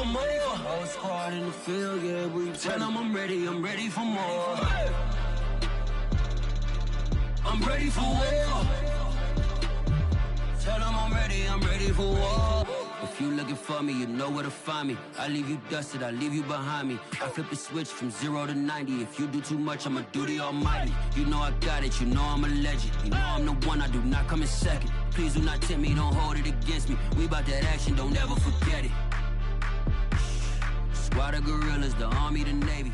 for more. Whole squad in the field, yeah, we tell them I'm ready for more. I'm ready for war. Tell them I'm ready for war. If you looking for me, you know where to find me. I leave you dusted, I leave you behind me. I flip the switch from 0 to 90. If you do too much, I'ma do the almighty. You know I got it, you know I'm a legend. You know I'm the one, I do not come in second. Please do not tempt me, don't hold it against me. We about that action, don't ever forget it. Squad of gorillas, the army, the navy.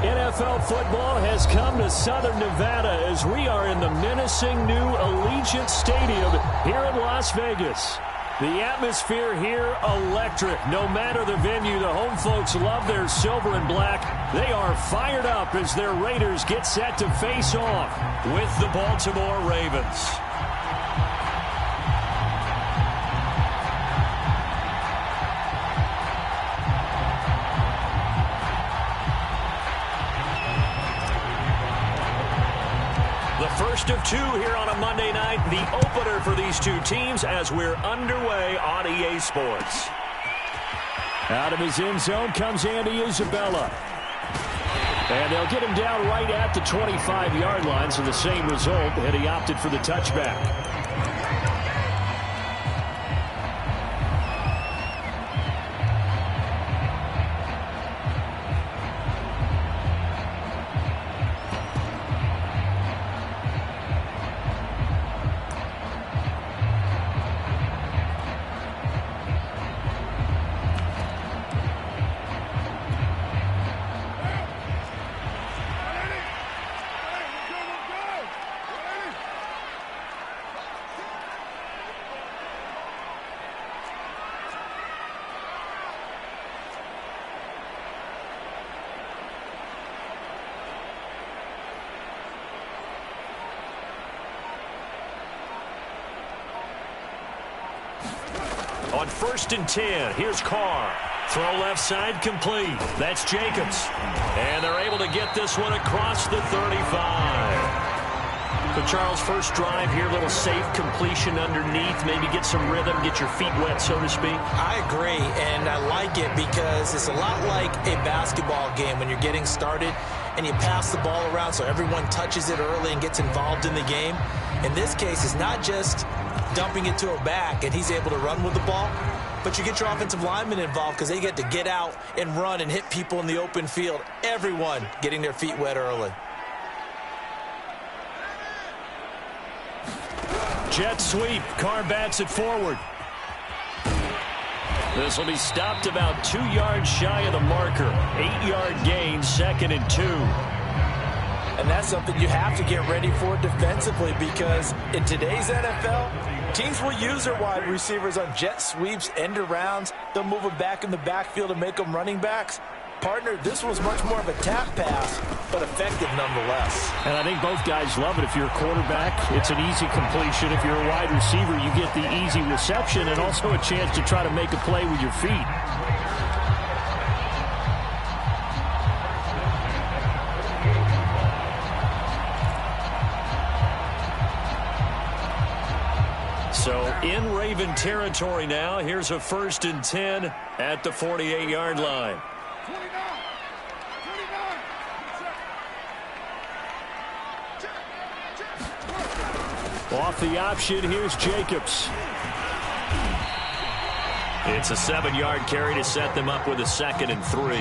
NFL football has come to Southern Nevada as we are in the menacing new Allegiant Stadium here in Las Vegas. The atmosphere here, electric. No matter the venue, the home folks love their silver and black. They are fired up as their Raiders get set to face off with the Baltimore Ravens. First of two here on a Monday night, the opener for these two teams as we're underway on EA Sports. Out of his end zone comes Andy Isabella. And they'll get him down right at the 25-yard line, so the same result had he opted for the touchback. On 1st and 10, here's Carr. Throw left side complete. That's Jacobs. And they're able to get this one across the 35. So, Charles, first drive here, little safe completion underneath. Maybe get some rhythm, get your feet wet, so to speak. I agree, and I like it because it's a lot like a basketball game when you're getting started and you pass the ball around so everyone touches it early and gets involved in the game. In this case, it's not just dumping it to a back and he's able to run with the ball, but you get your offensive linemen involved because they get to get out and run and hit people in the open field. Everyone getting their feet wet early. Jet sweep. Carr bats it forward. This will be stopped about 2 yards shy of the marker. 8-yard gain, 2nd and 2. And that's something you have to get ready for defensively because in today's NFL, teams will use their wide receivers on jet sweeps, end arounds. They'll move them back in the backfield and make them running backs. Partner, this was much more of a tap pass, but effective nonetheless. And I think both guys love it. If you're a quarterback, it's an easy completion. If you're a wide receiver, you get the easy reception and also a chance to try to make a play with your feet. So in Raven territory now, here's a 1st and 10 at the 48-yard line. Off the option, here's Jacobs. It's a 7-yard carry to set them up with a 2nd and 3.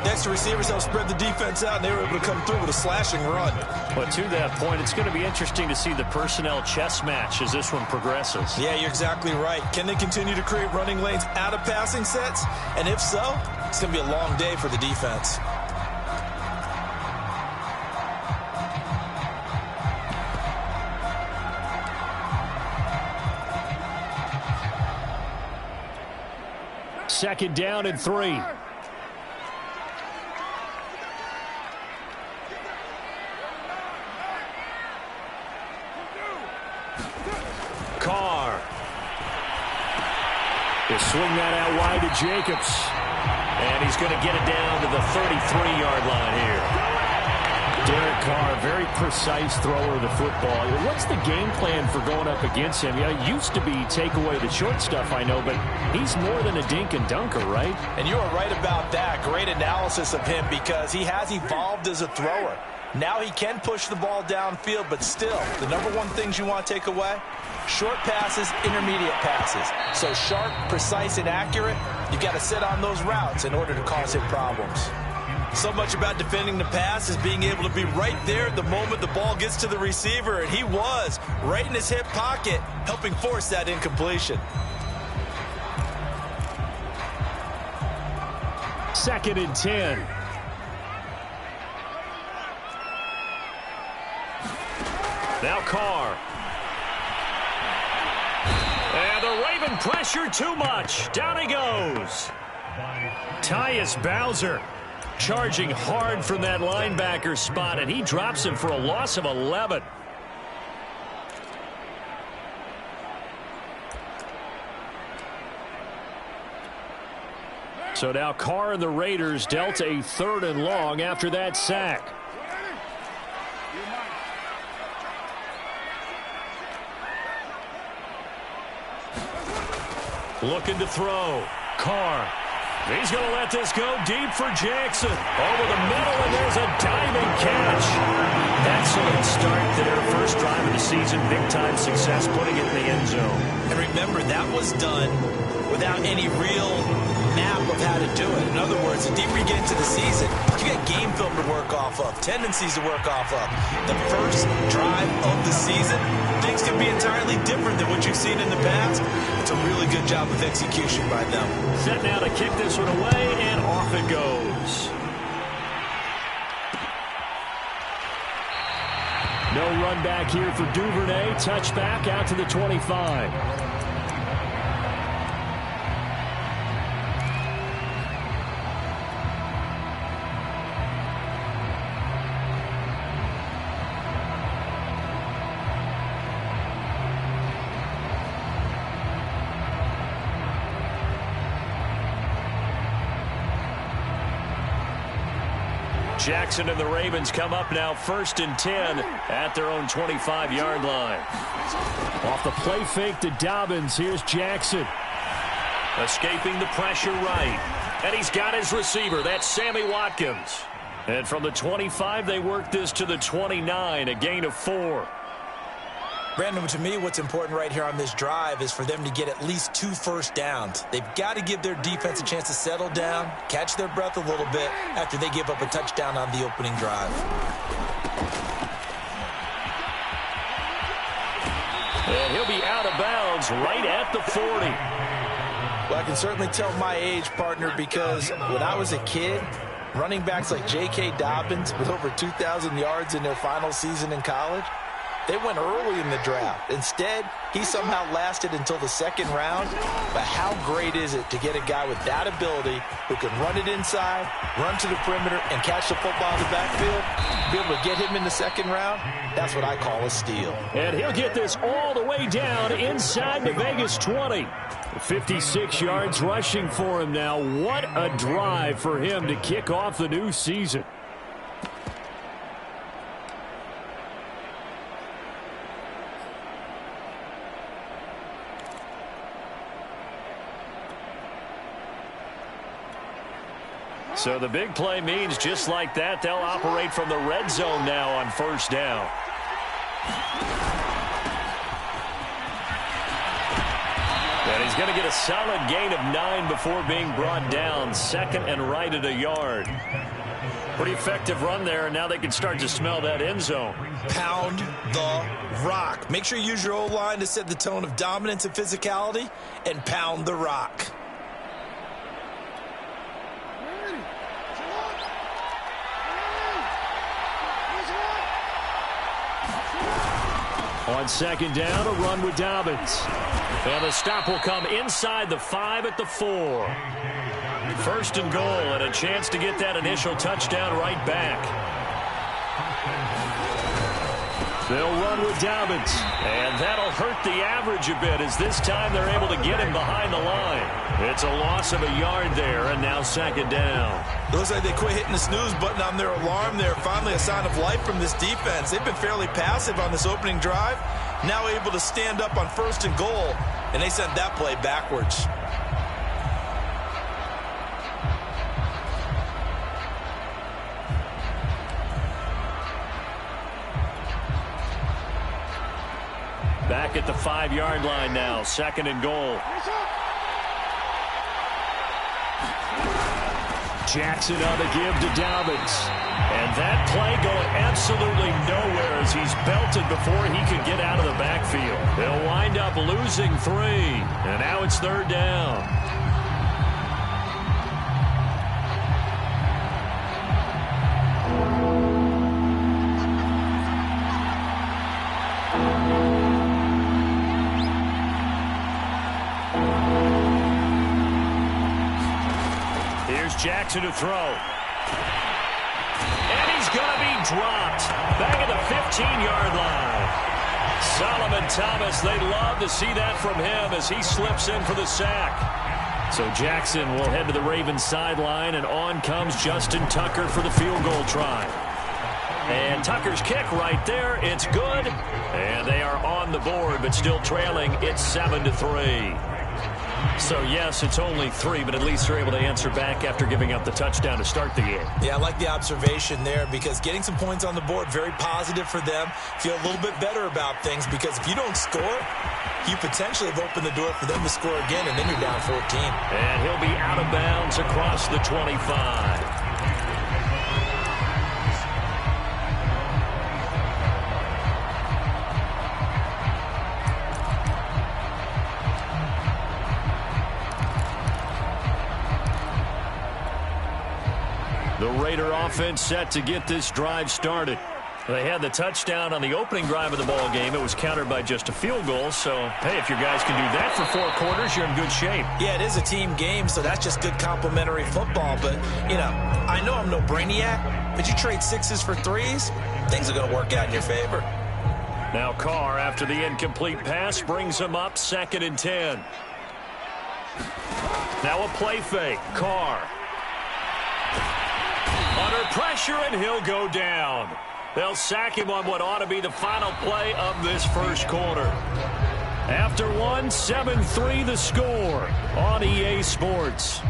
Next to receivers help spread the defense out, and they were able to come through with a slashing run. But to that point, it's going to be interesting to see the personnel chess match as this one progresses. Yeah, you're exactly right. Can they continue to create running lanes out of passing sets? And if so, it's going to be a long day for the defense. Second down and 3. Carr. He'll swing that out wide to Jacobs. And he's going to get it down to the 33-yard line here. Derek Carr, very precise thrower of the football. What's the game plan for going up against him? It used to be take away the short stuff, I know, but he's more than a dink and dunker, right? And you are right about that. Great analysis of him because he has evolved as a thrower. Now he can push the ball downfield, but still, the number one things you want to take away, short passes, intermediate passes. So sharp, precise, and accurate, you've got to sit on those routes in order to cause him problems. So much about defending the pass is being able to be right there the moment the ball gets to the receiver, and he was right in his hip pocket, helping force that incompletion. 2nd and 10. Now Carr. And the Raven pressure too much. Down he goes. Tyus Bowser charging hard from that linebacker spot, and he drops him for a loss of 11. So now Carr and the Raiders dealt a 3rd and long after that sack. Looking to throw. Carr. He's going to let this go deep for Jackson. Over the middle, and there's a diving catch. Excellent start there. First drive of the season. Big-time success putting it in the end zone. And remember, that was done without any real map of how to do it. In other words, the deeper you get into the season, you got game film to work off of, tendencies to work off of. The first drive of the season, things can be entirely different than what you've seen in the past. It's a really good job of execution by them. Set now to kick this one away, and off it goes. No run back here for Duvernay. Touchback out to the 25. Jackson and the Ravens come up now 1st and 10 at their own 25-yard line. Off the play fake to Dobbins. Here's Jackson. Escaping the pressure right. And he's got his receiver. That's Sammy Watkins. And from the 25, they work this to the 29, a gain of 4. Brandon, to me, what's important right here on this drive is for them to get at least 2 first downs. They've got to give their defense a chance to settle down, catch their breath a little bit after they give up a touchdown on the opening drive. And he'll be out of bounds right at the 40. Well, I can certainly tell my age, partner, because when I was a kid, running backs like J.K. Dobbins with over 2,000 yards in their final season in college, they went early in the draft. Instead, he somehow lasted until the 2nd round. But how great is it to get a guy with that ability who can run it inside, run to the perimeter, and catch the football in the backfield? Be able to get him in the 2nd round, that's what I call a steal. And he'll get this all the way down inside the Vegas 20. 56 yards rushing for him now. What a drive for him to kick off the new season. So the big play means just like that, they'll operate from the red zone now on 1st down. And he's going to get a solid gain of 9 before being brought down. 2nd and right at a yard. Pretty effective run there, and now they can start to smell that end zone. Pound the rock. Make sure you use your O-line to set the tone of dominance and physicality, and pound the rock. On 2nd down, a run with Dobbins. And the stop will come inside the 5 at the 4. 1st and goal, and a chance to get that initial touchdown right back. They'll run with Dobbins, and that'll hurt the average a bit as this time they're able to get him behind the line. It's a loss of a yard there, and now second down. It looks like they quit hitting the snooze button on their alarm there. Finally a sign of life from this defense. They've been fairly passive on this opening drive. Now able to stand up on 1st and goal, and they sent that play backwards. Back at the 5-yard line now, 2nd and goal. Jackson on the give to Dobbins. And that play going absolutely nowhere as he's belted before he could get out of the backfield. They'll wind up losing 3, and now it's 3rd down. Jackson to throw. And he's going to be dropped. Back at the 15-yard line. Solomon Thomas, they love to see that from him as he slips in for the sack. So Jackson will head to the Ravens sideline, and on comes Justin Tucker for the field goal try. And Tucker's kick right there. It's good. And they are on the board, but still trailing. It's 7-3. So, yes, it's only 3, but at least they're able to answer back after giving up the touchdown to start the game. Yeah, I like the observation there because getting some points on the board, very positive for them. Feel a little bit better about things because if you don't score, you potentially have opened the door for them to score again, and then you're down 14. And he'll be out of bounds across the 25. The Raider offense set to get this drive started. They had the touchdown on the opening drive of the ball game. It was countered by just a field goal. So, hey, if your guys can do that for 4 quarters, you're in good shape. Yeah, it is a team game, so that's just good complimentary football. But, you know I'm no brainiac, but you trade 6s for 3s, things are going to work out in your favor. Now Carr, after the incomplete pass, brings him up 2nd and 10. Now a play fake. Carr. Under pressure, and he'll go down. They'll sack him on what ought to be the final play of this first quarter. After 7-3 the score on EA Sports.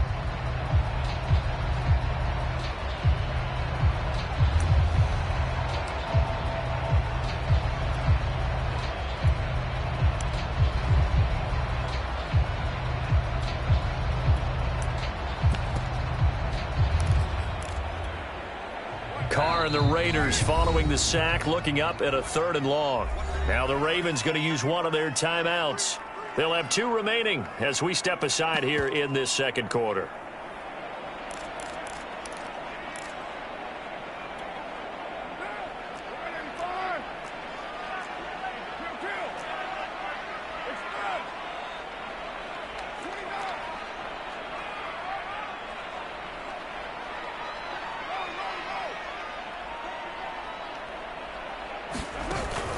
Carr and the Raiders following the sack, looking up at a 3rd and long. Now the Ravens going to use one of their timeouts. They'll have 2 remaining as we step aside here in this second quarter.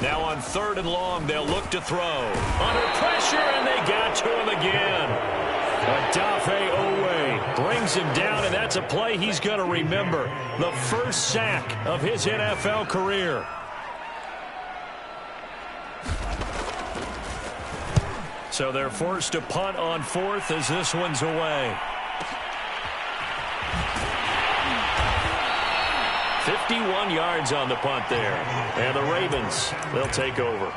Now on 3rd and long, they'll look to throw. Under pressure, and they got to him again. Odafe Owe brings him down, and that's a play he's going to remember. The first sack of his NFL career. So they're forced to punt on 4th as this one's away. 51 yards on the punt there. And the Ravens, they'll take over.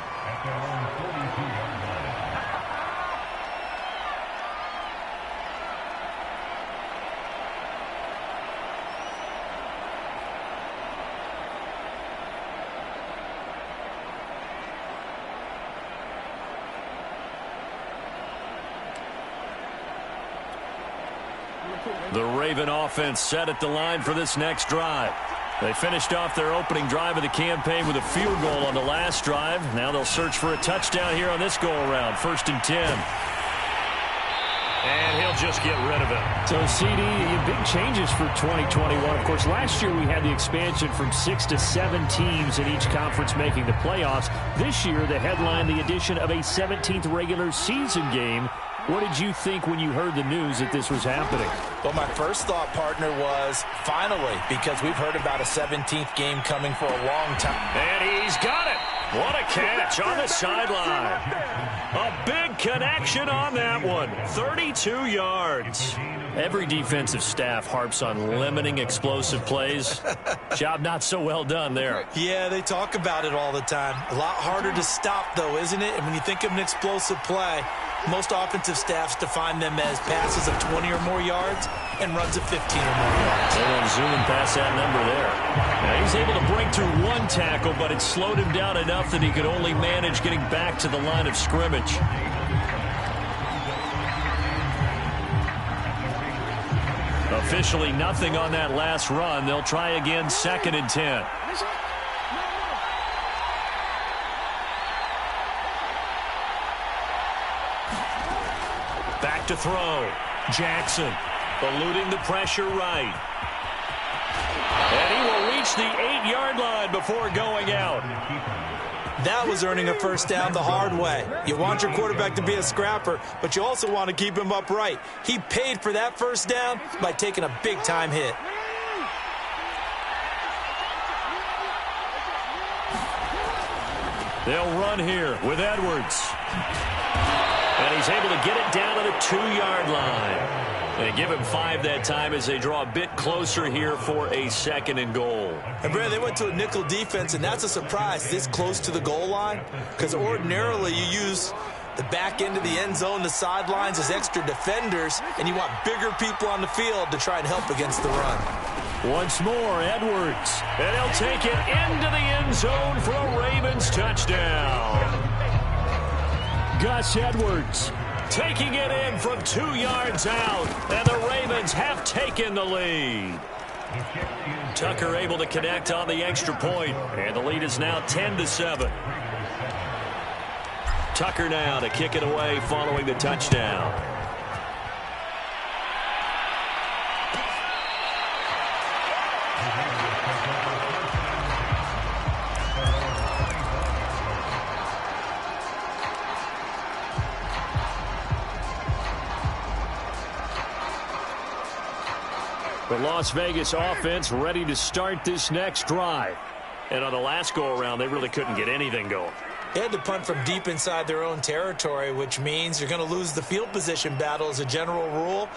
The Raven offense set at the line for this next drive. They finished off their opening drive of the campaign with a field goal on the last drive. Now they'll search for a touchdown here on this go-around. 1st and 10. And he'll just get rid of it. So, CD, big changes for 2021. Of course, last year we had the expansion from 6 to 7 teams in each conference making the playoffs. This year, the headline, the addition of a 17th regular season game. What did you think when you heard the news that this was happening? Well, my first thought, partner, was finally, because we've heard about a 17th game coming for a long time. And he's got it. What a catch on the sideline. A big connection on that one. 32 yards. Every defensive staff harps on limiting explosive plays. Job not so well done there. Yeah, they talk about it all the time. A lot harder to stop, though, isn't it? And when you think of an explosive play, most offensive staffs define them as passes of 20 or more yards and runs of 15 or more yards. And then zooming past that number there. Now he's able to break through one tackle, but it slowed him down enough that he could only manage getting back to the line of scrimmage. Officially nothing on that last run. They'll try again, 2nd and 10. Back to throw. Jackson eluding the pressure right. And he will reach the 8-yard line before going out. That was earning a first down the hard way. You want your quarterback to be a scrapper, but you also want to keep him upright. He paid for that first down by taking a big-time hit. They'll run here with Edwards. And he's able to get it down to the 2-yard line. They give him 5 that time as they draw a bit closer here for a 2nd and goal. And, Brad, they went to a nickel defense, and that's a surprise this close to the goal line, because ordinarily you use the back end of the end zone, the sidelines as extra defenders, and you want bigger people on the field to try and help against the run. Once more, Edwards. And he'll take it into the end zone for a Ravens touchdown. Gus Edwards taking it in from 2 yards out, and the Ravens have taken the lead. Tucker able to connect on the extra point, and the lead is now 10-7. Tucker now to kick it away following the touchdown. The Las Vegas offense ready to start this next drive. And on the last go-around, they really couldn't get anything going. They had to punt from deep inside their own territory, which means you're going to lose the field position battle as a general rule.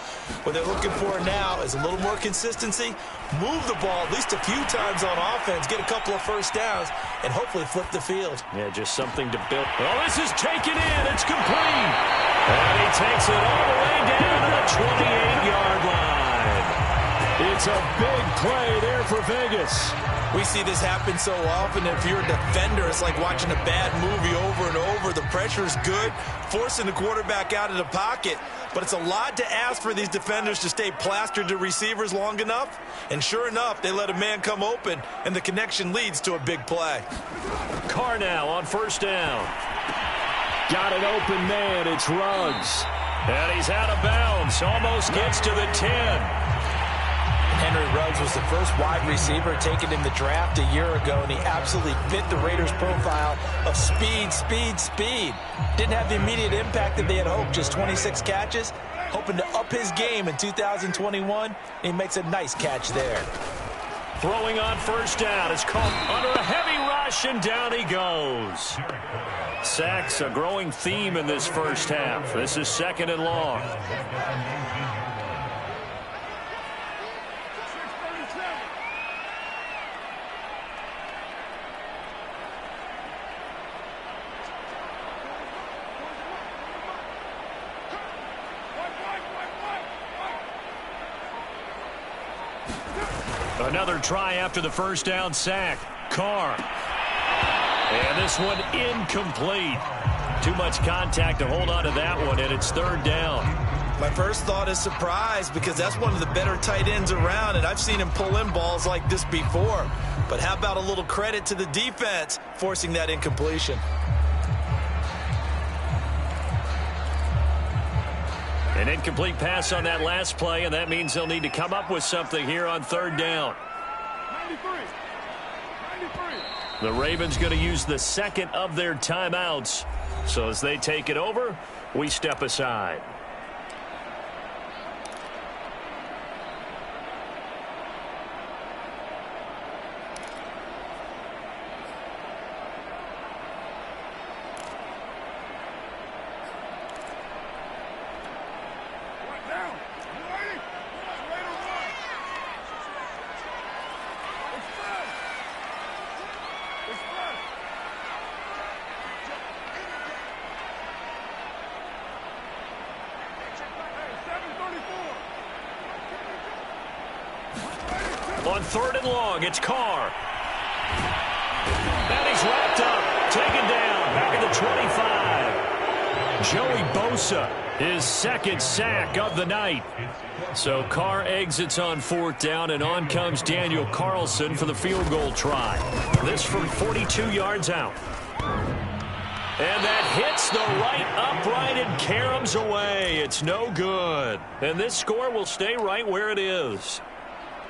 What they're looking for now is a little more consistency, move the ball at least a few times on offense, get a couple of first downs, and hopefully flip the field. Yeah, just something to build. Oh, this is taken in. It's complete. And he takes it all the way down to the 28-yard line. It's a big play there for Vegas. We see this happen so often. If you're a defender, it's like watching a bad movie over and over. The pressure is good, forcing the quarterback out of the pocket. But it's a lot to ask for these defenders to stay plastered to receivers long enough. And sure enough, they let a man come open, and the connection leads to a big play. Carr now on first down. Got an open man. It's Ruggs. And he's out of bounds. Almost gets to the 10. Henry Ruggs was the first wide receiver taken in the draft a year ago, and he absolutely fit the Raiders' profile of speed, speed, speed. Didn't have the immediate impact that they had hoped, just 26 catches. Hoping to up his game in 2021, and he makes a nice catch there. Throwing on first down. It's caught under a heavy rush, and down he goes. Sacks, a growing theme in this first half. This is 2nd and long. Another try after the first down sack. Carr. And this one incomplete. Too much contact to hold on to that one, and it's 3rd down. My first thought is surprise, because that's one of the better tight ends around, and I've seen him pull in balls like this before. But how about a little credit to the defense forcing that incompletion? An incomplete pass on that last play, and that means they'll need to come up with something here on third down. 93. The Ravens going to use the second of their timeouts. So as they take it over, we step aside. On third and long, it's Carr. And he's wrapped up, taken down, back at the 25. Joey Bosa, his second sack of the night. So Carr exits on fourth down, and on comes Daniel Carlson for the field goal try. This from 42 yards out. And that hits the right upright and caroms away. It's no good. And this score will stay right where it is.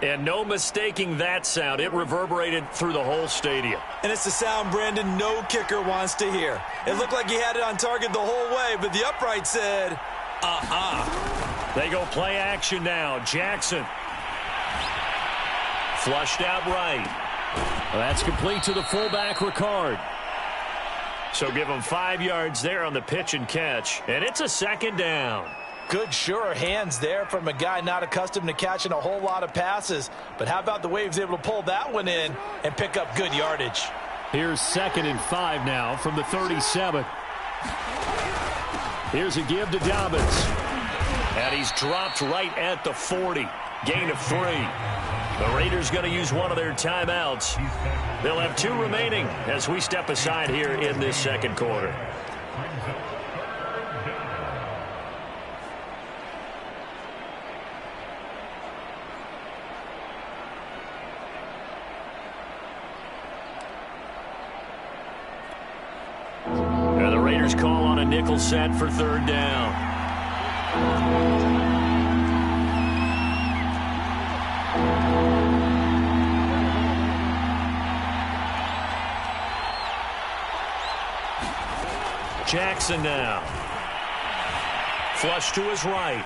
And no mistaking that sound. It reverberated through the whole stadium. And it's the sound, Brandon, no kicker wants to hear. It looked like he had it on target the whole way, but the upright said, They go play action now. Jackson. Flushed out right. Well, that's complete to the fullback, Ricard. So give him 5 yards there on the pitch and catch. And it's a second down. Good, sure hands there from a guy not accustomed to catching a whole lot of passes. But how about the way he was able to pull that one in and pick up good yardage? Here's 2nd and 5 now from the 37. Here's a give to Dobbins. And he's dropped right at the 40. Gain of 3. The Raiders going to use one of their timeouts. They'll have 2 remaining as we step aside here in this second quarter. And the Raiders call on a nickel set for third down. Jackson now. Flush to his right.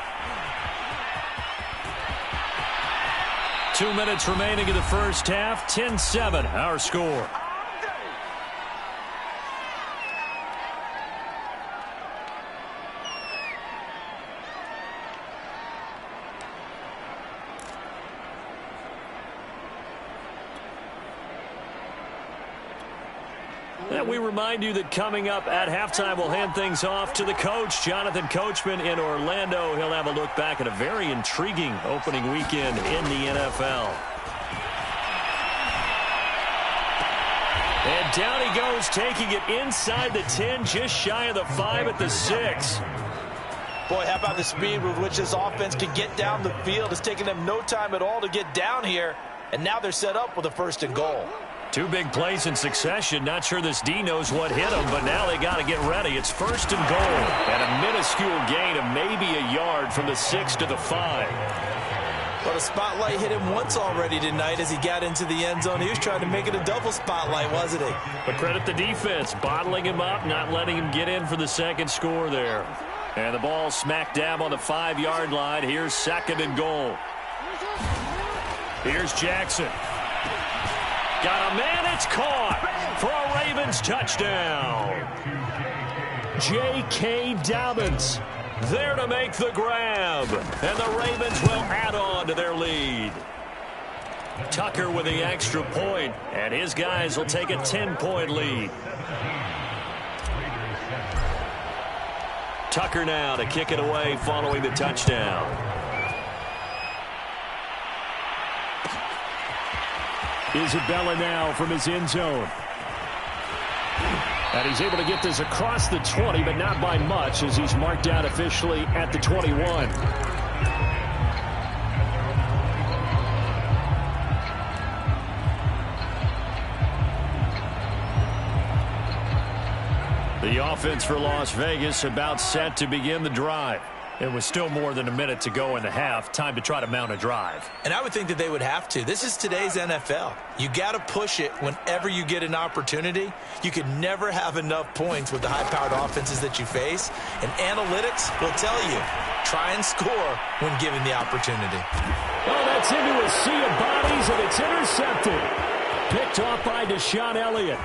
2 minutes remaining in the first half. 10-7, our score. And we remind you that coming up at halftime, we'll hand things off to the coach, Jonathan Coachman in Orlando. He'll have a look back at a very intriguing opening weekend in the NFL. And down he goes, taking it inside the 10, just shy of the 5 at the 6. Boy, how about the speed with which this offense can get down the field? It's taken them no time at all to get down here, and now they're set up with a 1st and goal. 2 big plays in succession. Not sure this D knows what hit him, but now they got to get ready. It's 1st and goal. And a minuscule gain of maybe a yard from the 6 to the 5. Well, the spotlight hit him once already tonight as he got into the end zone. He was trying to make it a double spotlight, wasn't he? But credit the defense, bottling him up, not letting him get in for the second score there. And the ball smack dab on the 5-yard line. Here's 2nd and goal. Here's Jackson. Got a man, it's caught for a Ravens touchdown. J.K. Dobbins there to make the grab. And the Ravens will add on to their lead. Tucker with the extra point, and his guys will take a 10-point lead. Tucker now to kick it away following the touchdown. Isabella now from his end zone. And he's able to get this across the 20, but not by much as he's marked out officially at the 21. The offense for Las Vegas about set to begin the drive. It was still more than a minute to go in the half. Time to try to mount a drive. And I would think that they would have to. This is today's NFL. You got to push it whenever you get an opportunity. You can never have enough points with the high-powered offenses that you face. And analytics will tell you, try and score when given the opportunity. Oh, that's into a sea of bodies, and it's intercepted. Picked off by Deshaun Elliott.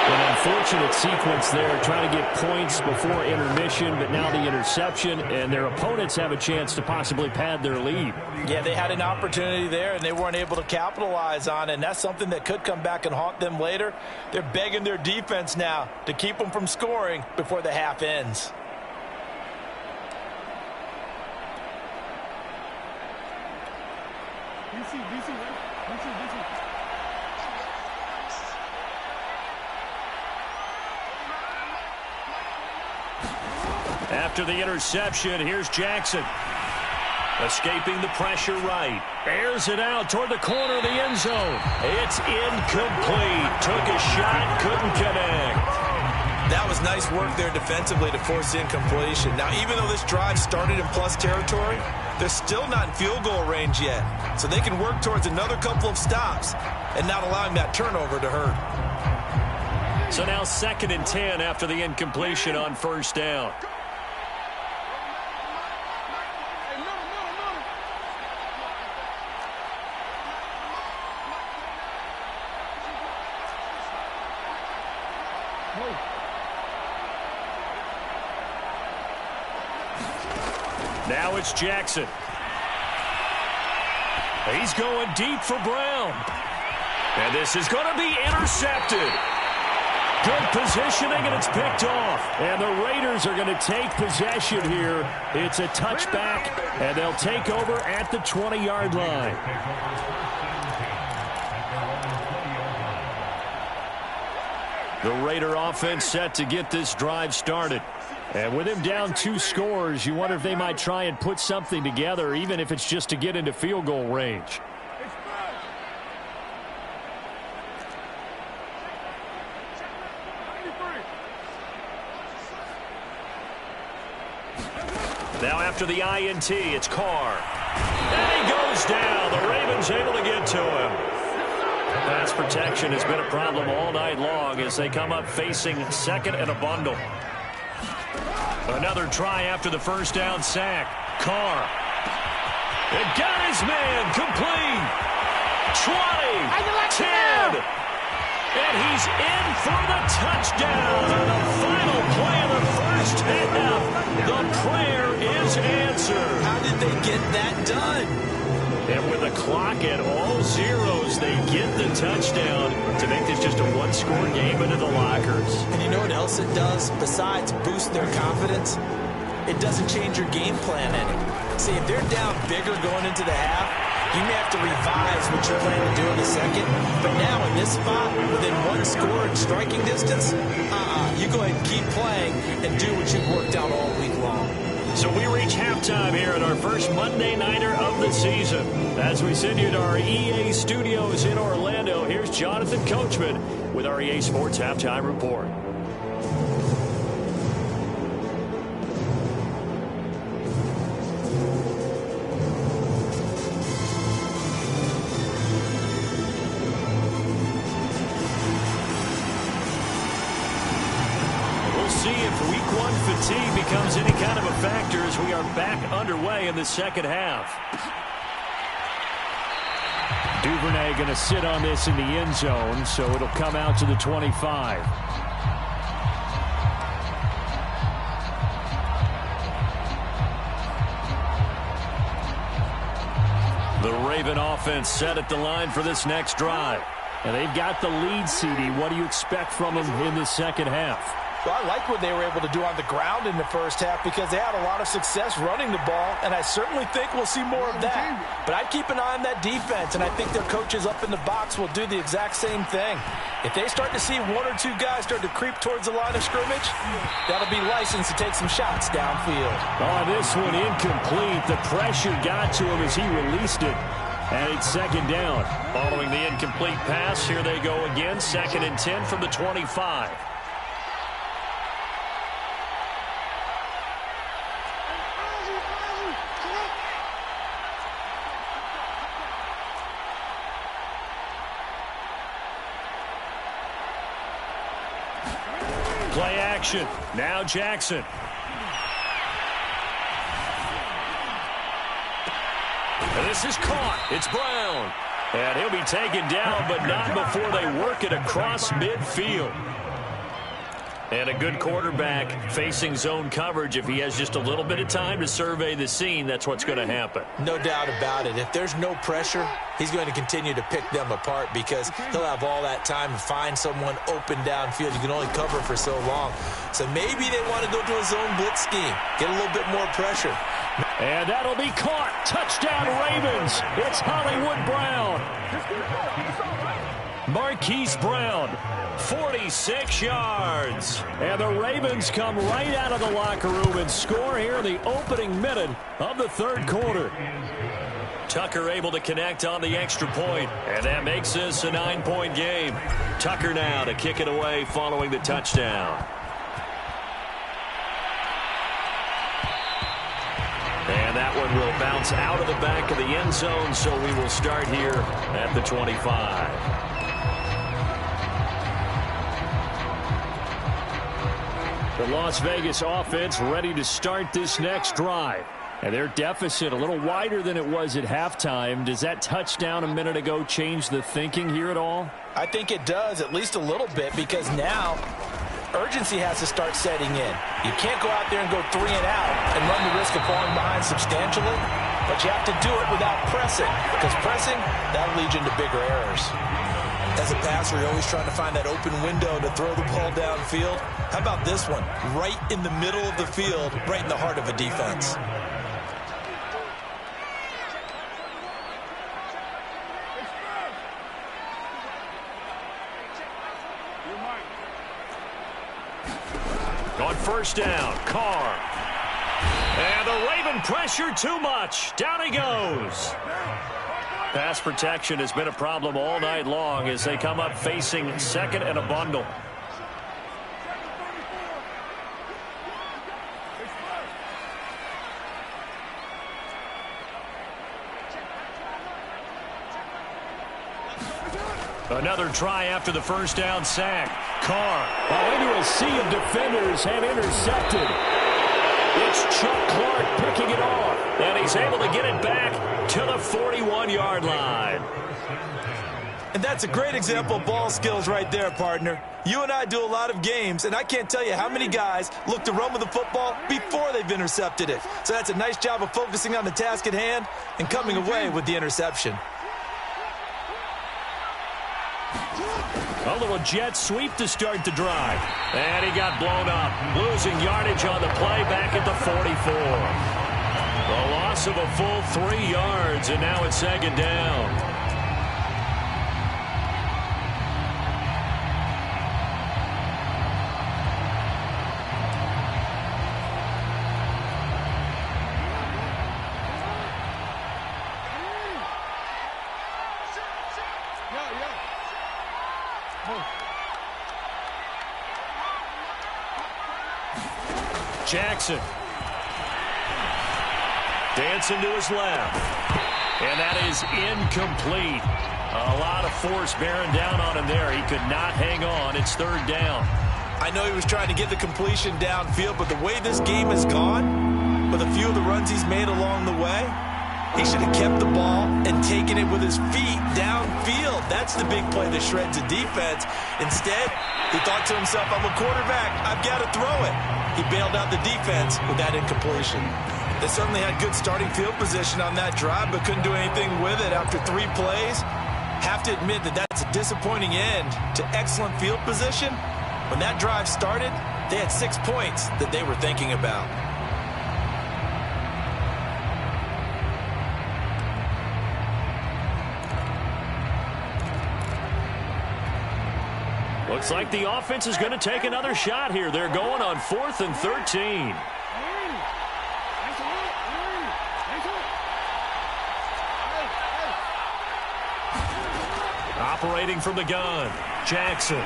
An unfortunate sequence there, trying to get points before intermission, but now the interception, and their opponents have a chance to possibly pad their lead. Yeah, they had an opportunity there, and they weren't able to capitalize on it, and that's something that could come back and haunt them later. They're begging their defense now to keep them from scoring before the half ends. After the interception, here's Jackson. Escaping the pressure right. Airs it out toward the corner of the end zone. It's incomplete. Took a shot, couldn't connect. That was nice work there defensively to force incompletion. Now, even though this drive started in plus territory, they're still not in field goal range yet. So they can work towards another couple of stops and not allowing that turnover to hurt. So now 2nd and 10 after the incompletion on first down. Now it's Jackson. He's going deep for Brown. And this is going to be intercepted. Good positioning, and it's picked off. And the Raiders are going to take possession here. It's a touchback, and they'll take over at the 20-yard line. The Raider offense set to get this drive started. And with him down 2 scores, you wonder if they might try and put something together, even if it's just to get into field goal range. Now after the INT, it's Carr. And he goes down. The Ravens able to get to him. Pass protection has been a problem all night long as they come up facing 2nd and a bundle. Another try after the first down sack. Carr. It got his man complete. 20, 10. And he's in for the touchdown. And the final play of the first half. The prayer is answered. How did they get that done? And with the clock at all zeros, they get the touchdown to make this just a one-score game into the lockers. And you know what else it does besides boost their confidence? It doesn't change your game plan any. See, if they're down bigger going into the half, you may have to revise what you plan to do in a second. But now in this spot, within 1 score and striking distance, you go ahead and keep playing and do what you've worked out all week long. So we reach halftime here at our first Monday Nighter of the season. As we send you to our EA studios in Orlando, here's Jonathan Coachman with our EA Sports Halftime Report. Fatigue becomes any kind of a factor as we are back underway in the second half. Duvernay going to sit on this in the end zone, so it'll come out to the 25. The Raven offense set at the line for this next drive. And they've got the lead, CD. What do you expect from them in the second half? Well, I like what they were able to do on the ground in the first half because they had a lot of success running the ball, and I certainly think we'll see more of that. But I'd keep an eye on that defense, and I think their coaches up in the box will do the exact same thing. If they start to see 1 or 2 guys start to creep towards the line of scrimmage, that'll be licensed to take some shots downfield. Oh, this one incomplete. The pressure got to him as he released it. And it's second down. Following the incomplete pass, here they go again. 2nd and 10 from the 25. Play action. Now Jackson. And this is caught. It's Brown. And he'll be taken down, but not before they work it across midfield. And a good quarterback facing zone coverage. If he has just a little bit of time to survey the scene, that's what's going to happen. No doubt about it. If there's no pressure, he's going to continue to pick them apart because he'll have all that time to find someone open downfield. You can only cover for so long. So maybe they want to go to a zone blitz scheme, get a little bit more pressure. And that'll be caught. Touchdown, Ravens. It's Hollywood Brown. Marquise Brown, 46 yards. And the Ravens come right out of the locker room and score here in the opening minute of the third quarter. Tucker able to connect on the extra point, and that makes this a 9-point game. Tucker now to kick it away following the touchdown. And that one will bounce out of the back of the end zone, so we will start here at the 25. The Las Vegas offense ready to start this next drive. And their deficit a little wider than it was at halftime. Does that touchdown a minute ago change the thinking here at all? I think it does, at least a little bit, because now urgency has to start setting in. You can't go out there and go 3 and out and run the risk of falling behind substantially, but you have to do it without pressing, because pressing, that'll lead you into bigger errors. As a passer, you're always trying to find that open window to throw the ball downfield. How about this one? Right in the middle of the field, right in the heart of a defense. On first down, Carr. And the Raven pressure too much. Down he goes. Pass protection has been a problem all night long as they come up facing second and a bundle. Another try after the first down sack. Carr, into a sea of defenders, and intercepted. It's Chuck Clark picking it off, and he's able to get it back to the 41-yard line. And that's a great example of ball skills right there, partner. You and I do a lot of games, and I can't tell you how many guys look to run with the football before they've intercepted it. So that's a nice job of focusing on the task at hand and coming away with the interception. A little jet sweep to start the drive. And he got blown up. Losing yardage on the play back at the 44. The loss of a full 3 yards, and now it's second down. Jackson. Dancing to his left. And that is incomplete. A lot of force bearing down on him there. He could not hang on. It's third down. I know he was trying to get the completion downfield, but the way this game has gone, with a few of the runs he's made along the way, he should have kept the ball and taken it with his feet downfield. That's the big play that shreds a defense. Instead, he thought to himself, I'm a quarterback. I've got to throw it. He bailed out the defense with that incompletion. They certainly had good starting field position on that drive, but couldn't do anything with it after 3 plays. Have to admit that that's a disappointing end to excellent field position. When that drive started, they had 6 points that they were thinking about. Looks like the offense is going to take another shot here. They're going on 4th and 13. Operating from the gun, Jackson.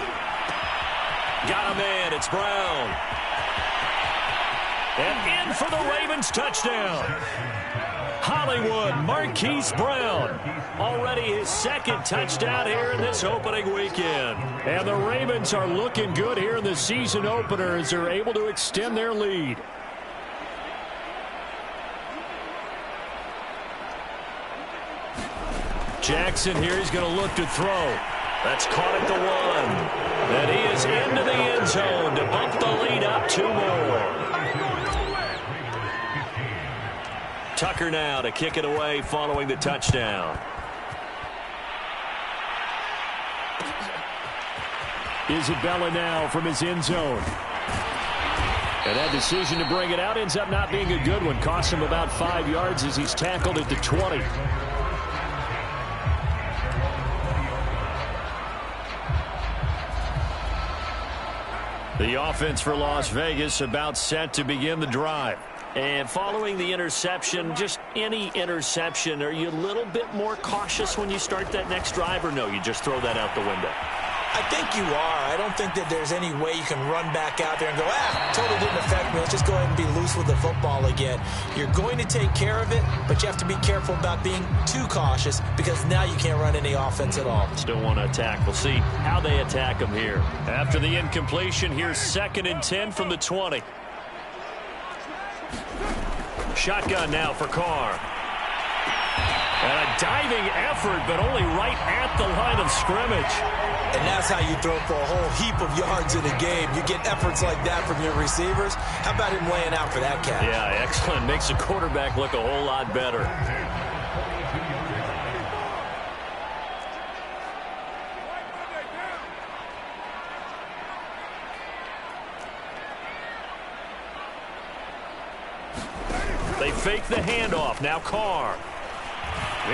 Got a man, it's Brown. And in for the Ravens touchdown. Hollywood Marquise Brown. Already his second touchdown here in this opening weekend. And the Ravens are looking good here in the season opener as they're able to extend their lead. Jackson here, he's going to look to throw. That's caught at the 1. And he is into the end zone to bump the lead up 2 more. Tucker now to kick it away following the touchdown. Isabella now from his end zone. And that decision to bring it out ends up not being a good one. Cost him about 5 yards as he's tackled at the 20. The offense for Las Vegas about set to begin the drive. And following the interception, just any interception, are you a little bit more cautious when you start that next drive, or no, you just throw that out the window? I think you are. I don't think that there's any way you can run back out there and go, totally didn't affect me. Let's just go ahead and be loose with the football again. You're going to take care of it, but you have to be careful about being too cautious because now you can't run any offense at all. Still want to attack. We'll see how they attack them here. After the incompletion, here's 2nd and 10 from the 20. Shotgun now for Carr. And a diving effort, but only right at the line of scrimmage. And that's how you throw for a whole heap of yards in a game. You get efforts like that from your receivers. How about him laying out for that catch? Yeah, excellent. Makes the quarterback look a whole lot better. They fake the handoff. Now Carr.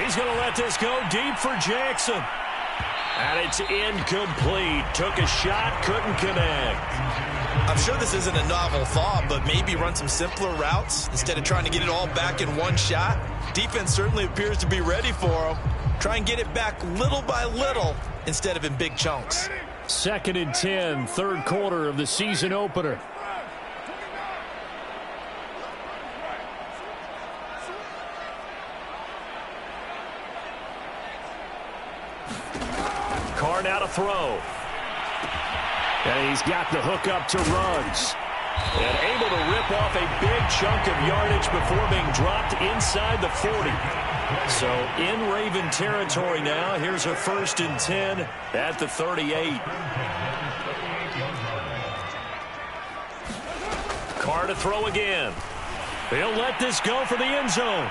He's going to let this go deep for Jackson. And it's incomplete. Took a shot, couldn't connect. I'm sure this isn't a novel thought, but maybe run some simpler routes instead of trying to get it all back in one shot. Defense certainly appears to be ready for him. Try and get it back little by little instead of in big chunks. 2nd and 10, 3rd quarter of the season opener. Carr now to throw. And he's got the hook up to Ruggs. And able to rip off a big chunk of yardage before being dropped inside the 40. So in Raven territory now. Here's a 1st and 10 at the 38. Carr to throw again. He'll let this go for the end zone.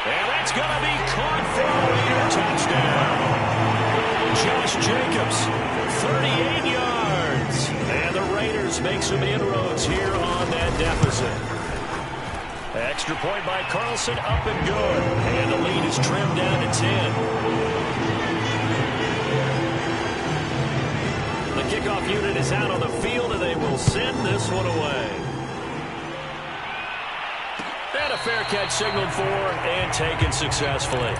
And that's going to be caught for a touchdown. Josh Jacobs, 38 yards. And the Raiders make some inroads here on that deficit. Extra point by Carlson, up and good. And the lead is trimmed down to 10. The kickoff unit is out on the field, and they will send this one away. And a fair catch signaled for and taken successfully.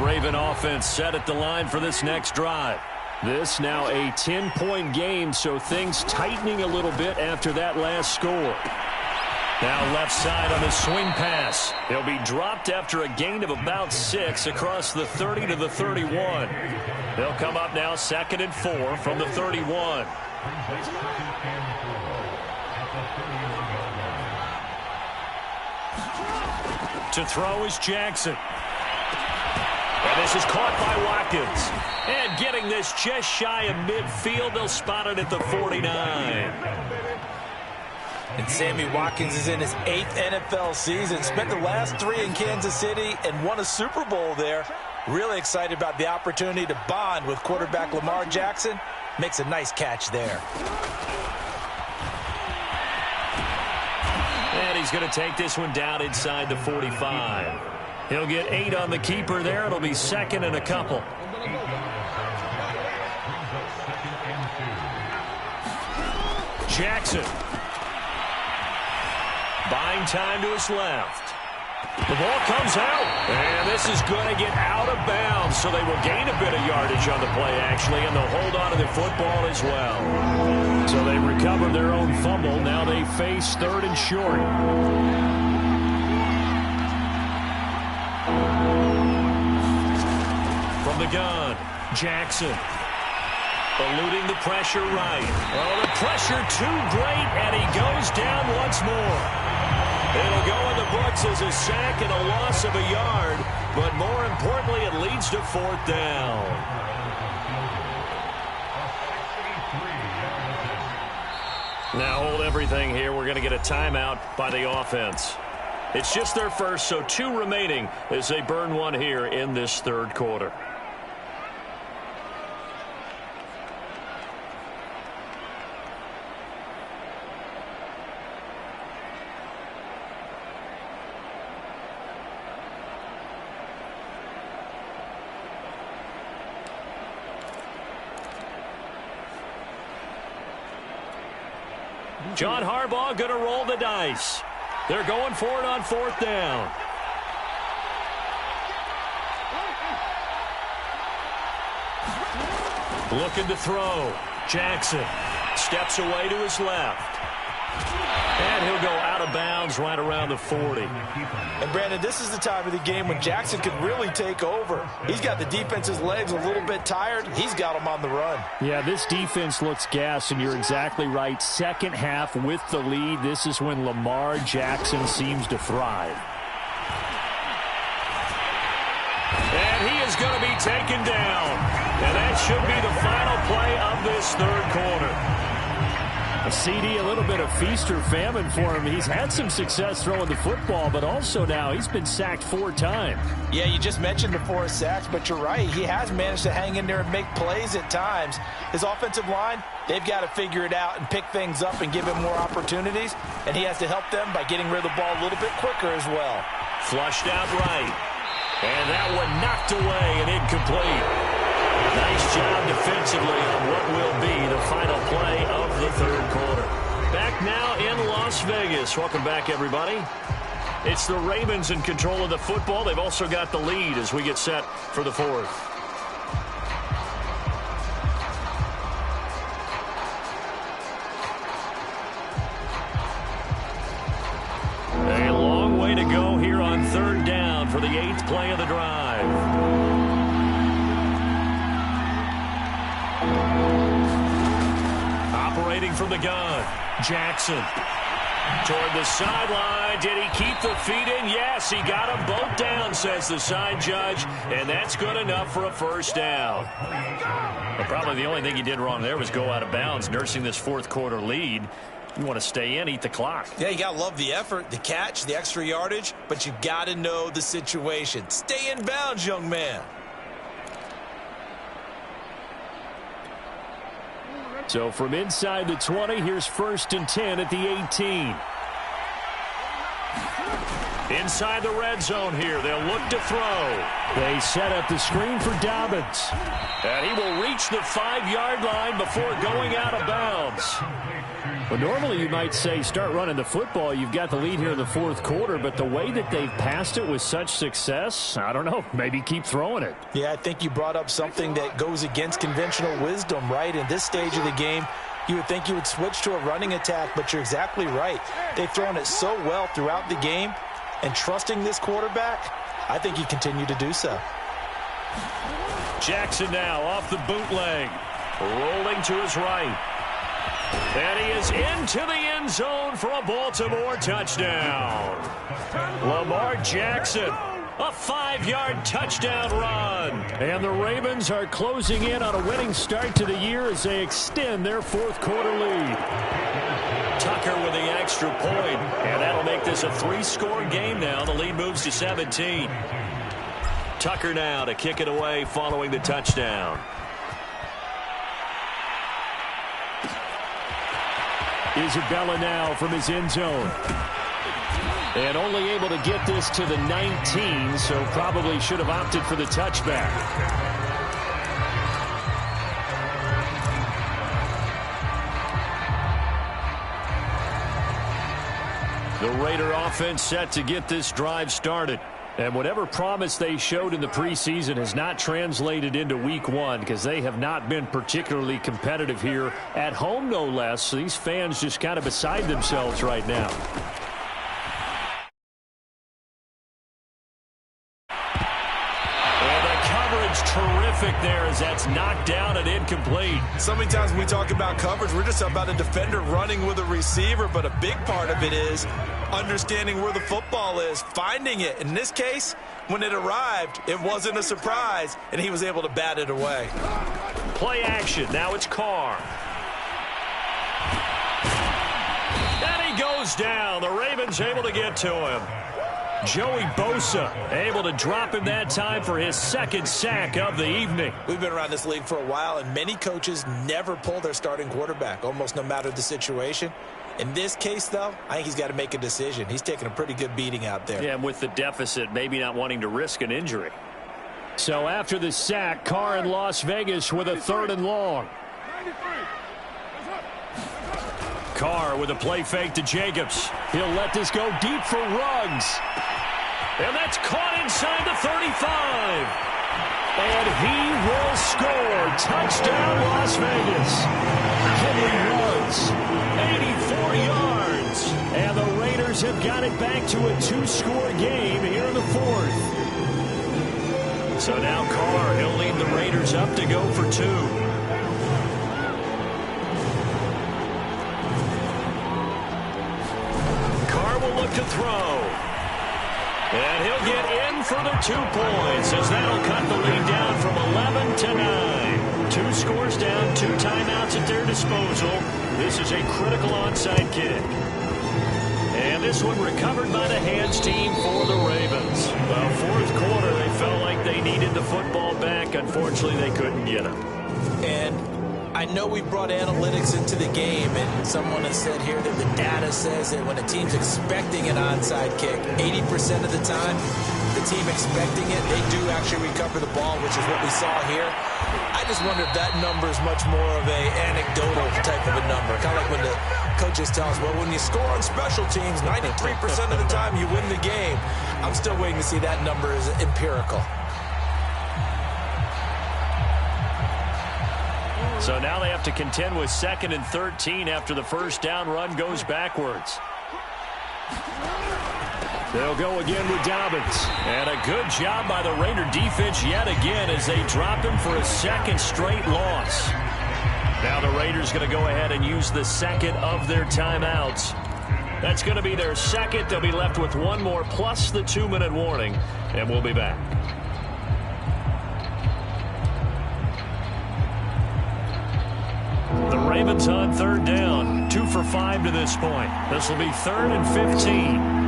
Raven offense set at the line for this next drive. This now a 10-point game, so things tightening a little bit after that last score. Now left side on the swing pass. He'll be dropped after a gain of about 6 across the 30 to the 31. They'll come up now 2nd and 4 from the 31. To throw is Jackson. And this is caught by Watkins. And getting this just shy of midfield, they'll spot it at the 49. And Sammy Watkins is in his 8th NFL season. Spent the last 3 in Kansas City and won a Super Bowl there. Really excited about the opportunity to bond with quarterback Lamar Jackson. Makes a nice catch there. And he's going to take this one down inside the 45. He'll get 8 on the keeper there. It'll be 2nd and a couple. Jackson. Buying time to his left. The ball comes out, and this is going to get out of bounds, so they will gain a bit of yardage on the play, actually, and they'll hold on to the football as well. So they recover their own fumble. Now they face 3rd and short. From the gun, Jackson. Eluding the pressure right. Oh, the pressure too great, and he goes down once more. It'll go in the books as a sack and a loss of a yard, but more importantly, it leads to 4th down. Now hold everything here. We're going to get a timeout by the offense. It's just their first, so 2 remaining as they burn one here in this 3rd quarter. John Harbaugh going to roll the dice. They're going for it on 4th down. Looking to throw. Jackson steps away to his left. And he'll go out of bounds right around the 40. And, Brandon, this is the time of the game when Jackson could really take over. He's got the defense's legs a little bit tired. He's got them on the run. Yeah, this defense looks gassed, and you're exactly right. Second half with the lead, this is when Lamar Jackson seems to thrive. And he is going to be taken down. And that should be the final play of this 3rd quarter. A CD, a little bit of feast or famine for him. He's had some success throwing the football, but also now he's been sacked 4 times. Yeah, you just mentioned the 4 sacks, but you're right. He has managed to hang in there and make plays at times. His offensive line, they've got to figure it out and pick things up and give him more opportunities, and he has to help them by getting rid of the ball a little bit quicker as well. Flushed out right. And that one knocked away and incomplete. Nice job defensively on what will be the final play of the 3rd quarter. Back now in Las Vegas. Welcome back, everybody. It's the Ravens in control of the football. They've also got the lead as we get set for the 4th. A long way to go here on 3rd down for the 8th play of the drive. Operating from the gun, Jackson. Toward the sideline. Did he keep the feet in? Yes, he got them both down, says the side judge, and that's good enough for a 1st down. But probably the only thing he did wrong there was go out of bounds, nursing this 4th quarter lead. You want to stay in, eat the clock. Yeah, you got to love the effort, the catch, the extra yardage, but you got to know the situation. Stay in bounds, young man. So from inside the 20, here's 1st and 10 at the 18. Inside the red zone here, they'll look to throw. They set up the screen for Dobbins. And he will reach the 5-yard line before going out of bounds. Well, normally you might say start running the football. You've got the lead here in the 4th quarter, but the way that they've passed it with such success, I don't know, maybe keep throwing it. Yeah, I think you brought up something that goes against conventional wisdom, right? In this stage of the game, you would think you would switch to a running attack, but you're exactly right. They've thrown it so well throughout the game, and trusting this quarterback, I think you continue to do so. Jackson now off the bootleg, rolling to his right. And he is into the end zone for a Baltimore touchdown. Lamar Jackson, a 5-yard touchdown run. And the Ravens are closing in on a winning start to the year as they extend their 4th quarter lead. Tucker with the extra point, and that'll make this a 3-score game now. The lead moves to 17. Tucker now to kick it away following the touchdown. Isabella now from his end zone. And only able to get this to the 19, so probably should have opted for the touchback. The Raider offense set to get this drive started. And whatever promise they showed in the preseason has not translated into week one because they have not been particularly competitive here at home, no less. So these fans just kind of beside themselves right now. And the coverage terrific there as that's knocked down and incomplete. So many times when we talk about coverage, we're just about a defender running with a receiver, but a big part of it is understanding where the football is, finding it. In this case, when it arrived, it wasn't a surprise, and he was able to bat it away. Play action. Now it's Carr. And he goes down. The Ravens able to get to him. Joey Bosa able to drop him that time for his second sack of the evening. We've been around this league for a while, and many coaches never pull their starting quarterback, almost no matter the situation. In this case, though, I think he's got to make a decision. He's taking a pretty good beating out there. Yeah, and with the deficit, maybe not wanting to risk an injury. So after the sack, Carr in Las Vegas with a 3rd and long. Carr with a play fake to Jacobs. He'll let this go deep for Ruggs. And that's caught inside the 35. And he will score. Touchdown, Las Vegas. Henry Ruggs, 84 yards. And the Raiders have got it back to a 2-score game here in the 4th. So now Carr, he'll lead the Raiders up to go for 2. Carr will look to throw. And he'll get in for the 2 points as that'll cut the lead down from 11 to 9. 2 scores down, 2 timeouts at their disposal. This is a critical onside kick. And this one recovered by the hands team for the Ravens. Well, 4th quarter, they felt like they needed the football back. Unfortunately, they couldn't get it. And I know we brought analytics into the game, and someone has said here that the data says that when a team's expecting an onside kick, 80% of the time, the team expecting it, they do actually recover the ball, which is what we saw here. I just wonder if that number is much more of a anecdotal type of a number. Kind of like when the coaches tell us, well, when you score on special teams, 93% of the time you win the game. I'm still waiting to see that number is empirical. So now they have to contend with 2nd and 13 after the first down run goes backwards. They'll go again with Dobbins. And a good job by the Raider defense yet again as they drop him for a 2nd straight loss. Now the Raiders going to go ahead and use the 2nd of their timeouts. That's going to be their 2nd. They'll be left with 1 more plus the 2-minute warning. And we'll be back. The Ravens on 3rd down. 2 for 5 to this point. This will be 3rd and 15.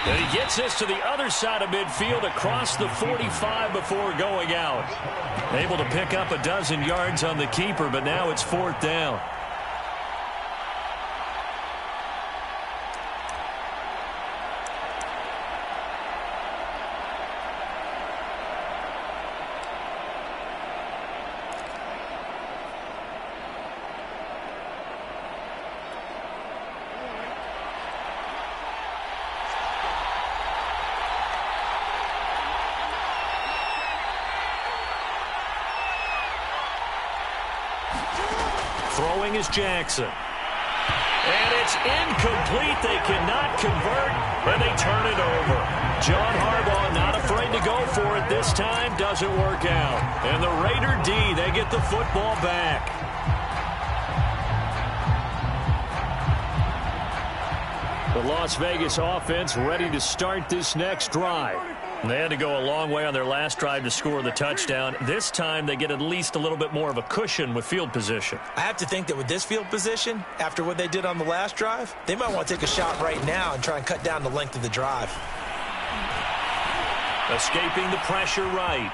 And he gets this to the other side of midfield across the 45 before going out. Able to pick up a dozen yards on the keeper, but now it's 4th down. Throwing is Jackson. And it's incomplete. They cannot convert, and they turn it over. John Harbaugh not afraid to go for it this time. Doesn't work out. And the Raider D, they get the football back. The Las Vegas offense ready to start this next drive. They had to go a long way on their last drive to score the touchdown. This time they get at least a little bit more of a cushion with field position. I have to think that with this field position, after what they did on the last drive, they might want to take a shot right now and try and cut down the length of the drive. Escaping the pressure right.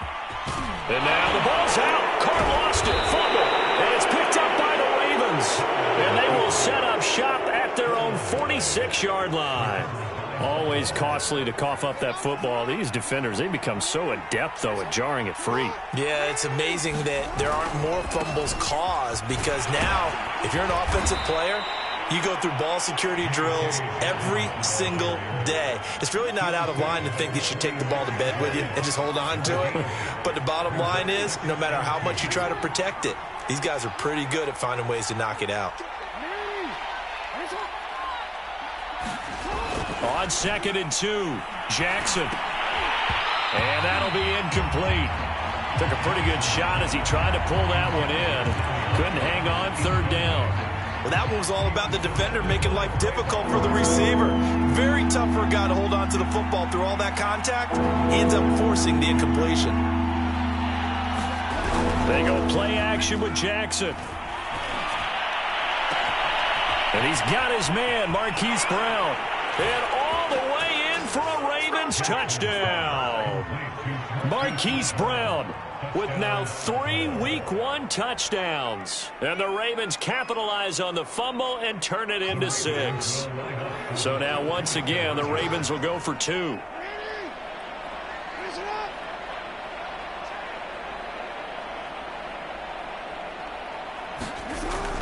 And now the ball's out. Carr lost it. Fumble. And it's picked up by the Ravens. And they will set up shop at their own 46-yard line. Always costly to cough up that football. These defenders, they become so adept, though, at jarring it free. Yeah, it's amazing that there aren't more fumbles caused, because now, if you're an offensive player, you go through ball security drills every single day. It's really not out of line to think that you should take the ball to bed with you and just hold on to it. But the bottom line is, no matter how much you try to protect it, these guys are pretty good at finding ways to knock it out. On 2nd and 2, Jackson. And that'll be incomplete. Took a pretty good shot as he tried to pull that one in. Couldn't hang on 3rd down. Well, that one was all about the defender making life difficult for the receiver. Very tough for a guy to hold on to the football through all that contact. He ends up forcing the incompletion. They go play action with Jackson. And he's got his man, Marquise Brown. And all the way in for a Ravens touchdown. Marquise Brown with now 3 Week 1 touchdowns. And the Ravens capitalize on the fumble and turn it into 6. So now once again, the Ravens will go for 2.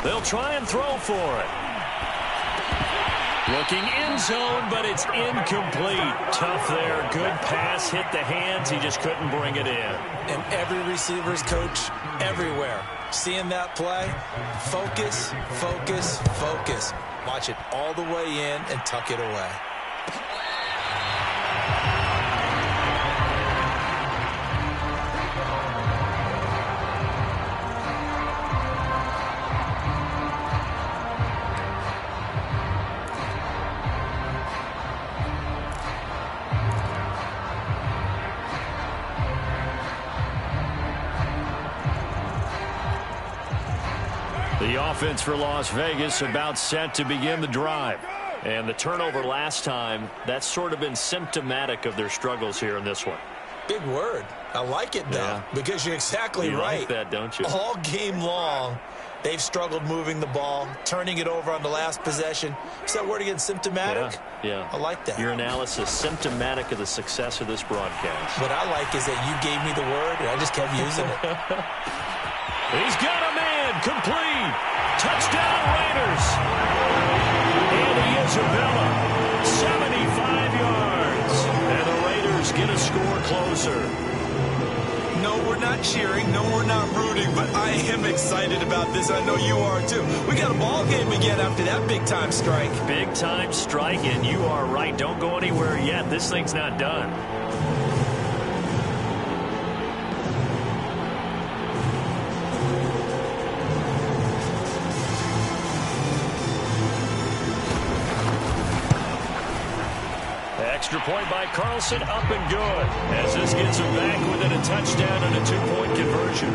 They'll try and throw for it. Looking end zone, but it's incomplete. Tough there. Good pass. Hit the hands. He just couldn't bring it in. And every receiver's coach everywhere, seeing that play, focus, focus, focus. Watch it all the way in and tuck it away. The offense for Las Vegas about set to begin the drive. And the turnover last time, that's sort of been symptomatic of their struggles here in this one. Big word. I like it, though, because you're exactly right. You like that, don't you? All game long, they've struggled moving the ball, turning it over on the last possession. Is that word again, symptomatic? Yeah. I like that. Your analysis, symptomatic of the success of this broadcast. What I like is that you gave me the word, and I just kept using it. He's got a man, complete. Touchdown, Raiders. And he is Isabella, 75 yards. And the Raiders get a score closer. No, we're not cheering. No, we're not rooting. But I am excited about this. I know you are, too. We got a ball game again after that big-time strike. Big-time strike, and you are right. Don't go anywhere yet. This thing's not done. Extra point by Carlson, up and good. As this gets him back within a touchdown and a 2-point conversion.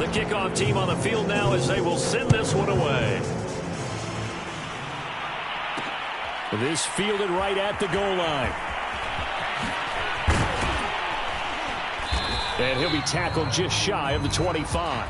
Kickoff team on the field now as they will send this one away. This fielded right at the goal line. And he'll be tackled just shy of the 25.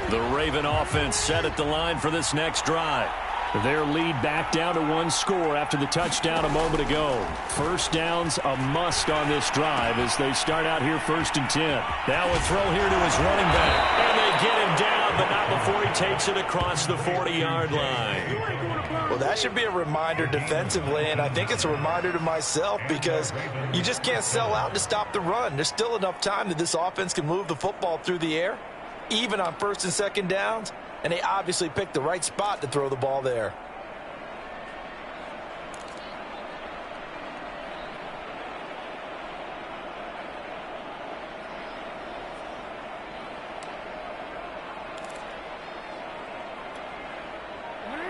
The Raven offense set at the line for this next drive. Their lead back down to 1 score after the touchdown a moment ago. First down's a must on this drive as they start out here 1st and 10. Now a throw here to his running back. And they get him down, but not before he takes it across the 40-yard line. Well, that should be a reminder defensively, and I think it's a reminder to myself because you just can't sell out to stop the run. There's still enough time that this offense can move the football through the air, even on 1st and 2nd downs, And they obviously picked the right spot to throw the ball there.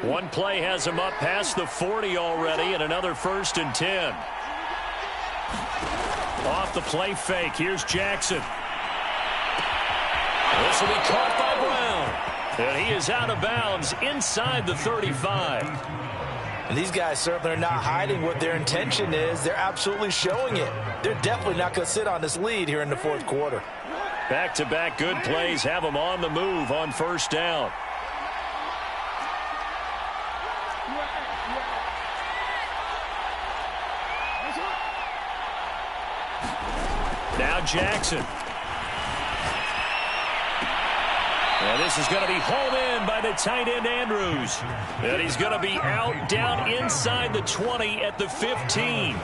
One play has him up past the 40 already, and another 1st and 10. Off the play fake, here's Jackson. This will be caught by Brown. And he is out of bounds inside the 35. And these guys certainly are not hiding what their intention is. They're absolutely showing it. They're definitely not going to sit on this lead here in the 4th quarter. Back-to-back good plays have them on the move on 1st down. Now Jackson. And this is going to be hauled in by the tight end Andrews. And he's going to be out down inside the 20 at the 15.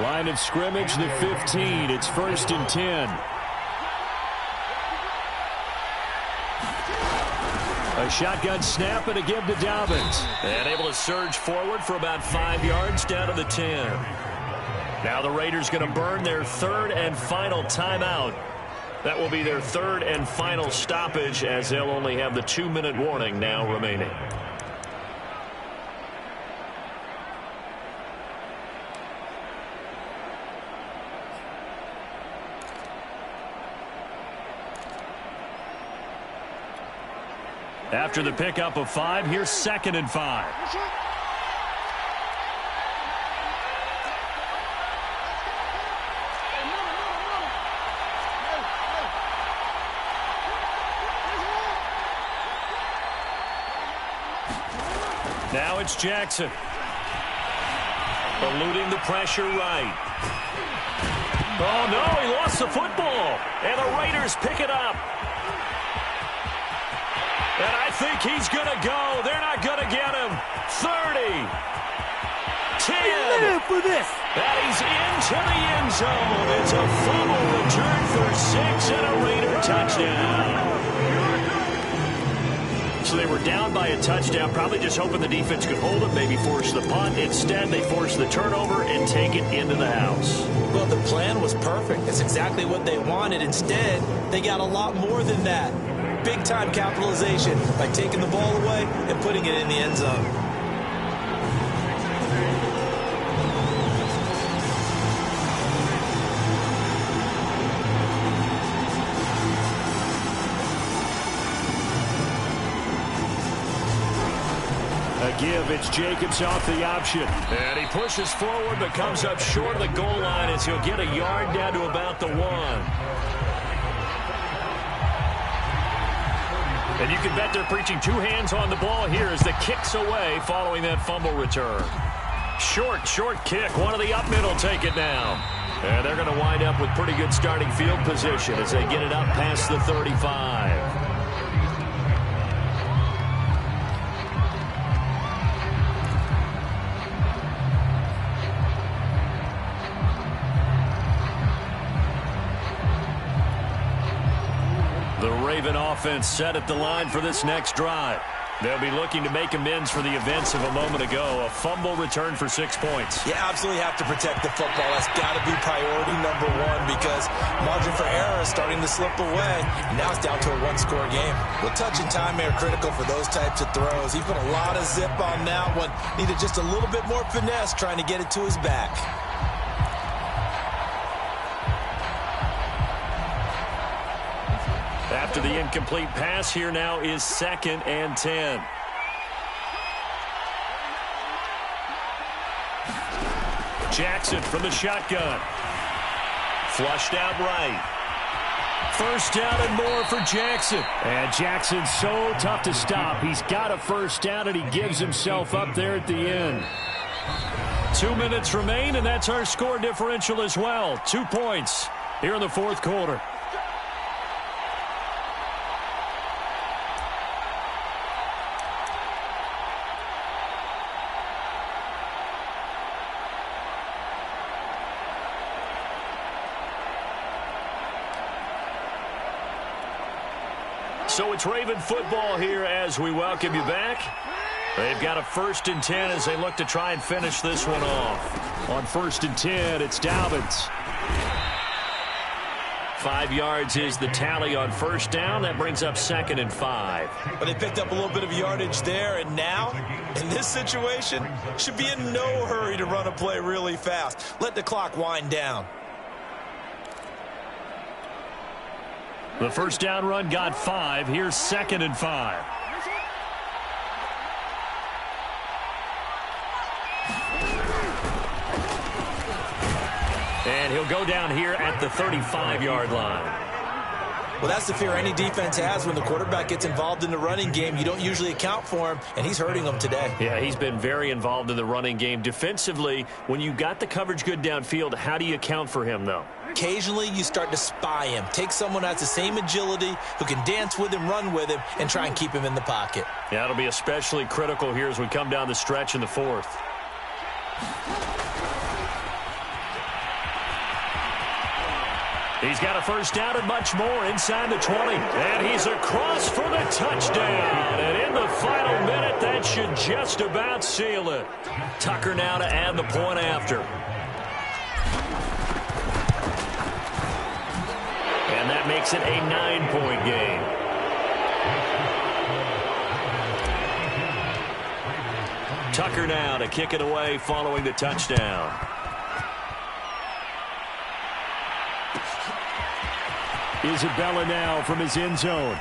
Line of scrimmage, the 15. It's 1st and 10. A shotgun snap and a give to Dobbins. And able to surge forward for about 5 yards down to the 10. Now the Raiders going to burn their 3rd and final timeout. That will be their 3rd and final stoppage, as they'll only have the 2-minute warning now remaining. After the pickup of 5, here's 2nd and 5. Now it's Jackson. Eluding the pressure right. Oh, no, he lost the football. And the Raiders pick it up. And I think he's going to go. They're not going to get him. 30. 10. For this. And he's into the end zone. It's a fumble return for 6 and a Raider touchdown. So they were down by a touchdown, probably just hoping the defense could hold it, maybe force the punt. Instead, they force the turnover and take it into the house. Well, the plan was perfect. That's exactly what they wanted. Instead, they got a lot more than that. Big-time capitalization by taking the ball away and putting it in the end zone. Give. It's Jacobs off the option. And he pushes forward but comes up short of the goal line as he'll get a yard down to about the 1. And you can bet they're preaching 2 hands on the ball here as the kick's away following that fumble return. Short kick. One of the up mid will take it now. And they're going to wind up with pretty good starting field position as they get it up past the 35. Offense set at the line for this next drive. They'll be looking to make amends for the events of a moment ago. A fumble return for 6 points. You absolutely have to protect the football. That's got to be priority number 1 because margin for error is starting to slip away. And now it's down to a 1-score game. The touch and time are critical for those types of throws. He put a lot of zip on that one. Needed just a little bit more finesse trying to get it to his back. After the incomplete pass, here now is 2nd and 10. Jackson from the shotgun. Flushed out right. 1st down and more for Jackson. And Jackson's so tough to stop. He's got a 1st down, and he gives himself up there at the end. 2 minutes remain, and that's our score differential as well. 2 points here in the 4th quarter. So it's Raven football here as we welcome you back. They've got a 1st and 10 as they look to try and finish this one off. On 1st and 10, it's Dobbins. 5 yards is the tally on 1st down. That brings up 2nd and 5. But they picked up a little bit of yardage there, and now, in this situation, should be in no hurry to run a play really fast. Let the clock wind down. The 1st down run got 5. Here's 2nd and 5. And he'll go down here at the 35-yard line. Well, that's the fear any defense has when the quarterback gets involved in the running game. You don't usually account for him, and he's hurting them today. Yeah, he's been very involved in the running game. Defensively, when you got the coverage good downfield, how do you account for him, though? Occasionally, you start to spy him. Take someone that has the same agility, who can dance with him, run with him, and try and keep him in the pocket. Yeah, it'll be especially critical here as we come down the stretch in the 4th. He's got a 1st down and much more inside the 20. And he's across for the touchdown. And in the final minute, that should just about seal it. Tucker now to add the point after. And that makes it a 9-point game. Tucker now to kick it away following the touchdown. Isabella now from his end zone.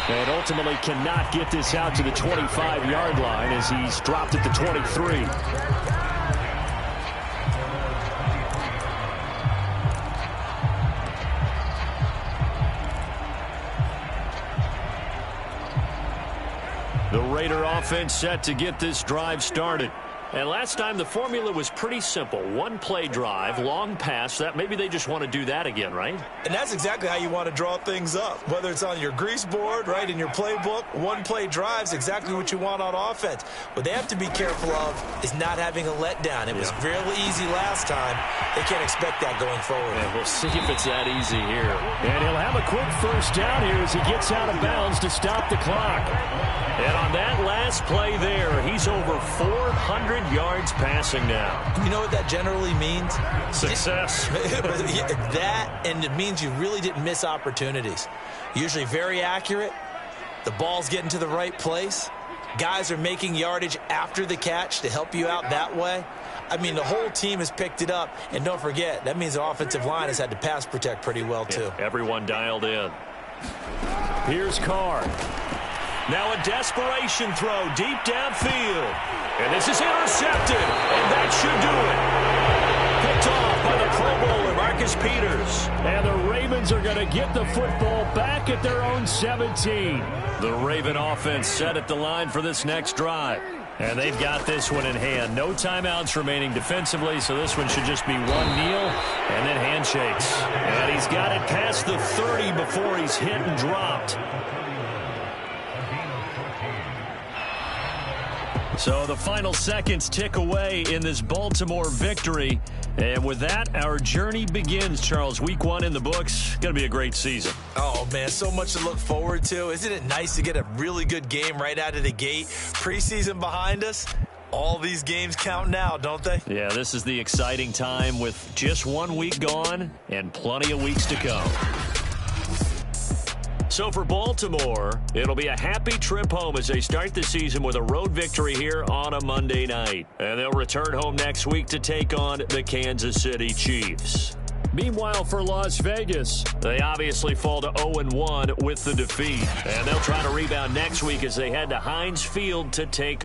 And ultimately cannot get this out to the 25-yard line as he's dropped at the 23. The Raider offense set to get this drive started. And last time the formula was pretty simple. 1-play drive, long pass. That maybe they just want to do that again, right? And that's exactly how you want to draw things up. Whether it's on your grease board, right, in your playbook, 1-play drive's exactly what you want on offense. What they have to be careful of is not having a letdown. It was real easy last time. They can't expect that going forward. And we'll see if it's that easy here. And he'll have a quick 1st down here as he gets out of bounds to stop the clock. And on that last play there, he's over 400 yards passing now. You know what that generally means? Success. That, and it means you really didn't miss opportunities. Usually very accurate. The ball's getting to the right place. Guys are making yardage after the catch to help you out that way. I mean, the whole team has picked it up. And don't forget, that means the offensive line has had to pass protect pretty well, too. Yeah, everyone dialed in. Here's Carr. Now a desperation throw deep downfield. And this is intercepted. And that should do it. Picked off by the Pro Bowler, Marcus Peters. And the Ravens are going to get the football back at their own 17. The Raven offense set at the line for this next drive. And they've got this one in hand. No timeouts remaining defensively, so this one should just be one kneel and then handshakes. And he's got it past the 30 before he's hit and dropped. So the final seconds tick away in this Baltimore victory. And with that, our journey begins, Charles. Week 1 in the books. Going to be a great season. Oh, man, so much to look forward to. Isn't it nice to get a really good game right out of the gate? Preseason behind us. All these games count now, don't they? Yeah, this is the exciting time with just 1 week gone and plenty of weeks to come. So for Baltimore, it'll be a happy trip home as they start the season with a road victory here on a Monday night. And they'll return home next week to take on the Kansas City Chiefs. Meanwhile, for Las Vegas, they obviously fall to 0-1 with the defeat. And they'll try to rebound next week as they head to Heinz Field to take